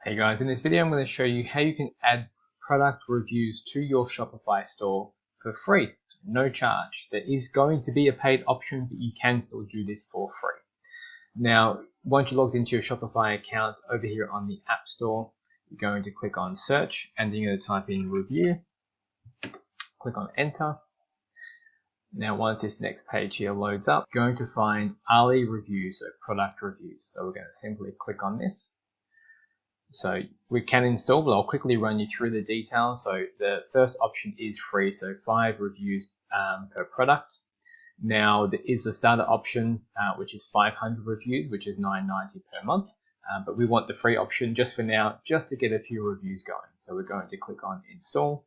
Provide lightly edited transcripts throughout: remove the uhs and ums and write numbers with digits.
Hey guys, in this video I'm going to show you how you can add product reviews to your Shopify store for free, no charge. There is going to be a paid option, but you can still do this for free. Now, once you're logged into your Shopify account, over here on the App Store, you're going to click on search and then you're going to type in review, click on enter. Now, once this next page here loads up, you're going to find Ali reviews, so product reviews. So we're going to simply click on this. So we can install, but I'll quickly run you through the details. So the first option is free, so 5 reviews per product. Now there is the starter option, which is 500 reviews, which is $9.90 per month. But we want the free option just for now, just to get a few reviews going. So we're going to click on install.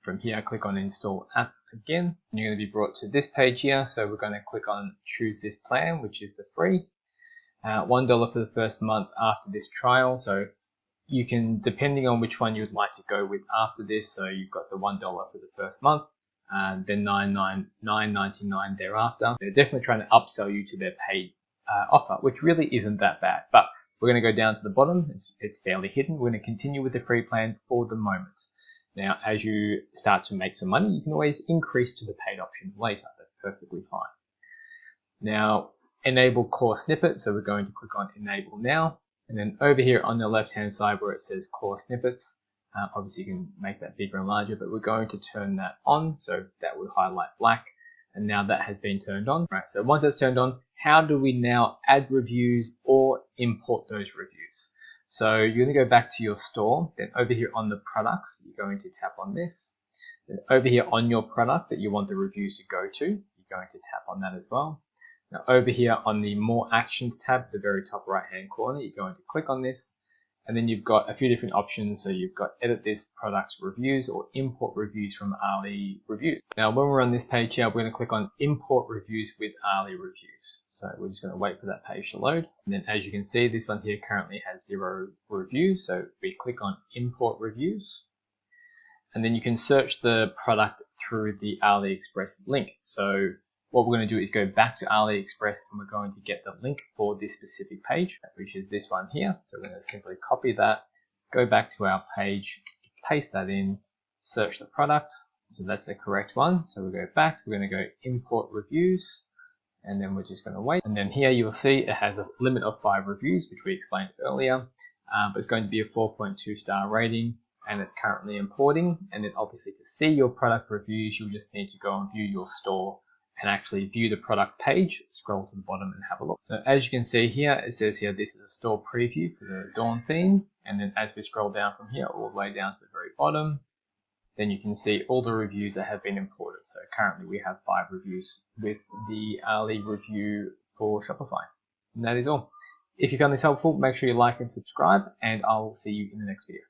From here, click on install app again. And you're going to be brought to this page here. So we're going to click on choose this plan, which is the free. $1 for the first month after this trial. So you can, depending on which one you would like to go with after this, so you've got the $1 for the first month, and then $9.99 thereafter. They're definitely trying to upsell you to their paid offer, which really isn't that bad. But we're going to go down to the bottom. It's fairly hidden. We're going to continue with the free plan for the moment. Now, as you start to make some money, you can always increase to the paid options later. That's perfectly fine. Now, enable core snippet. So we're going to click on enable now. And then over here on the left-hand side where it says core snippets, obviously you can make that bigger and larger, but we're going to turn that on. So that would highlight black. And now that has been turned on. Right, so once that's turned on, how do we now add reviews or import those reviews? So you're going to go back to your store. Then over here on the products, you're going to tap on this. Then over here on your product that you want the reviews to go to, you're going to tap on that as well. Now over here on the More Actions tab, the very top right hand corner, you're going to click on this, and then you've got a few different options. So you've got edit this product's reviews or import reviews from Ali reviews. Now when we're on this page here, we're going to click on import reviews with Ali reviews. So we're just going to wait for that page to load. And then as you can see, this one here currently has 0 reviews. So we click on import reviews, and then you can search the product through the AliExpress link. So what we're going to do is go back to AliExpress and we're going to get the link for this specific page, which is this one here. So we're going to simply copy that, go back to our page, paste that in, search the product. So that's the correct one. So we'll go back, we're going to go import reviews, and then we're just going to wait. And then here you'll see it has a limit of 5 reviews, which we explained earlier, but it's going to be a 4.2 star rating. And it's currently importing. And then obviously to see your product reviews, you'll just need to go and view your store and actually view the product page, scroll to the bottom and have a look. So as you can see here, it says here, this is a store preview for the Dawn theme. And then as we scroll down from here, all the way down to the very bottom, then you can see all the reviews that have been imported. So currently we have 5 reviews with the Ali review for Shopify. And that is all. If you found this helpful, make sure you like and subscribe, and I'll see you in the next video.